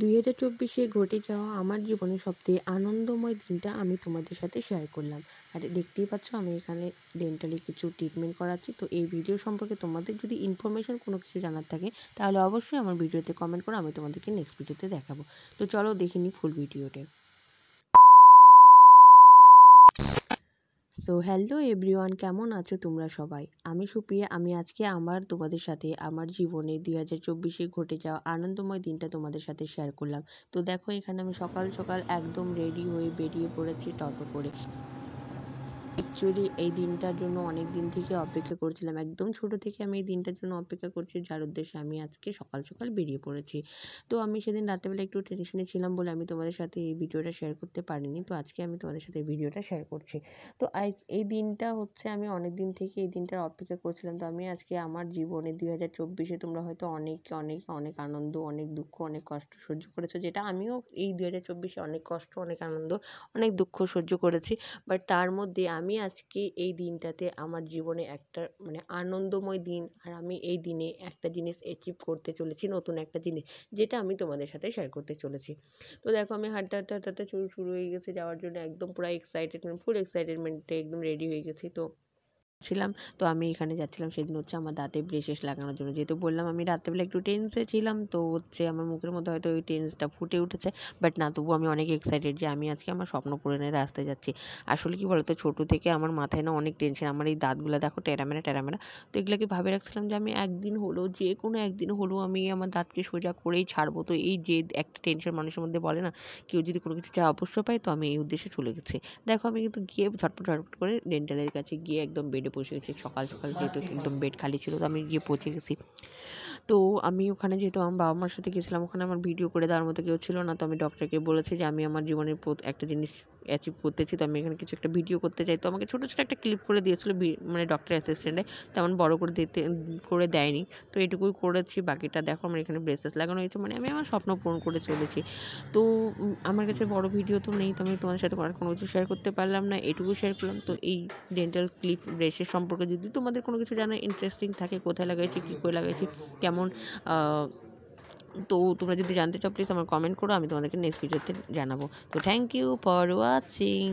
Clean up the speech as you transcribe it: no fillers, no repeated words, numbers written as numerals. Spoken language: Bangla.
2024-এ ঘটে যাওয়া আমার জীবনের সবথেকে আনন্দময় দিনটা আমি তোমাদের সাথে শেয়ার করলাম। আর দেখতেই পাচ্ছ আমি এখানে ডেন্টালি কিছু ট্রিটমেন্ট করাচ্ছি। তো এই ভিডিও সম্পর্কে তোমাদের যদি ইনফরমেশন কোনো কিছু জানার থাকে তাহলে অবশ্যই আমার ভিডিওতে কমেন্ট করো, আমি তোমাদেরকে নেক্সট ভিডিওতে দেখাবো। তো চলো দেখে নিই ফুল ভিডিওটা। সো হ্যালো এভরিওয়ান, কেমন আছো তোমরা সবাই? আমি সুপ্রিয়া। আমি আজকে তোমাদের সাথে আমার জীবনে 2024-এ ঘটে যাওয়া আনন্দময় দিনটা তোমাদের সাথে শেয়ার করলাম। তো দেখো এখানে আমি সকাল সকাল একদম রেডি হয়ে বেরিয়ে পড়েছি টোটো করে। অ্যাকচুয়ালি এই দিনটার জন্য অনেক দিন থেকে অপেক্ষা করছিলাম, একদম ছোট থেকে আমি এই দিনটার জন্য অপেক্ষা করছি, যার উদ্দেশ্যে আমি আজকে সকাল সকাল বেরিয়ে পড়েছি। তো আমি সেদিন রাত্রেবেলা একটু টেনশনে ছিলাম বলে আমি তোমাদের সাথে এই ভিডিওটা শেয়ার করতে পারিনি। তো আজকে আমি তোমাদের সাথে এই ভিডিওটা শেয়ার করছি। তো আজ এই দিনটা হচ্ছে আমি অনেক দিন থেকে এই দিনটার অপেক্ষা করছিলাম। তো আমি আজকে আমার জীবনে 2024-এ তোমরা হয়তো অনেক অনেক অনেক আনন্দ, অনেক দুঃখ, অনেক কষ্ট সহ্য করেছো, যেটা আমিও এই 2024-এ অনেক কষ্ট, অনেক আনন্দ, অনেক দুঃখ সহ্য করেছি। বাট তার মধ্যে আমি আজকে এই দিনটাতে আমার জীবনে একটা আনন্দময় দিন, আর আমি এই দিনে একটা জিনিস অ্যাচিভ করতে চলেছি, নতুন একটা জিনিস, যেটা আমি তোমাদের সাথে শেয়ার করতে চলেছি। তো দেখো আমি হাঁটতে হাঁটতে হাঁটতে হাঁটতে শুরু হয়ে গেছে যাওয়ার জন্য, একদম পুরো এক্সাইটেড, ফুল এক্সাইটেডমেন্টে একদম রেডি হয়ে গেছি। ছিলাম তো আমি এখানে যাচ্ছিলাম সেদিন হচ্ছে আমার দাঁতে ব্রেসেস লাগানোর জন্য। যেহেতু বললাম আমি রাত্রেবেলা একটু টেন্সে ছিলাম, তো হচ্ছে আমার মুখের মধ্যে হয়তো ওই টেন্সটা ফুটে উঠেছে। বাট না, তবুও আমি অনেক এক্সাইটেড যে আমি আজকে আমার স্বপ্ন পূরণের রাস্তায় যাচ্ছি। আসলে কি বলতো, ছোটো থেকে আমার মাথায় না অনেক টেনশন, আমার এই দাঁতগুলো দেখো টেরামেরা টেরামেরা। তো এগুলোকে ভাবে রাখছিলাম যে আমি একদিন হলেও, যে কোনো একদিন হলেও আমি আমার দাঁতকে সোজা করেই ছাড়বো। তো এই যে একটা টেনশন মানুষের মধ্যে বলে না, কেউ যদি কোনো কিছু চায় অবশ্য পায়, তো আমি এই উদ্দেশ্যে চলে গেছি। দেখো আমি কিন্তু গিয়ে ঝটপট ঝটপট করে ডেন্টালের কাছে গিয়ে একদম বেডে বসে গেছি। সকাল সকাল যেহেতু একদম বেড খালি ছিল, তো আমি গিয়ে পৌঁছে গেছি। তো আমি ওখানে যেহেতু আমার বাবা মার সাথে গেছিলাম, ওখানে আমার ভিডিও করে দেওয়ার মতো কেউ ছিল না। তো আমি ডক্টরকে বলেছি যে আমি আমার জীবনের একটা জিনিস অ্যাচিভ করতেছি, তো আমি এখানে কিছু একটা ভিডিও করতে চাই। তো আমাকে ছোটো ছোটো একটা ক্লিপ করে দিয়েছিলো ডক্টর অ্যাসিস্ট্যান্টে, তেমন বড় করে দেয়নি। তো এটুকুই করেছি, বাকিটা দেখো আমার এখানে ব্রেসেস লাগানো হয়েছে, আমি আমার স্বপ্ন পূরণ করে চলেছি। তো আমার কাছে বড় ভিডিও তো নেই, তো আমি তোমাদের সাথে আর কোনো কিছু শেয়ার করতে পারলাম না, এটুকু শেয়ার করলাম। তো এই ডেন্টাল ক্লিপ ব্রেসের সম্পর্কে যদি তোমাদের কোনো কিছু জানার ইন্টারেস্টিং থাকে, কোথায় লাগাইছি, কী করে লাগাইছি, কেমন, তো তোমরা যদি জানতে চাও প্লিজ আমার কমেন্ট করো, আমি তোমাদেরকে নেক্সট ভিডিওতে জানাবো। তো থ্যাংক ইউ ফর ওয়াচিং।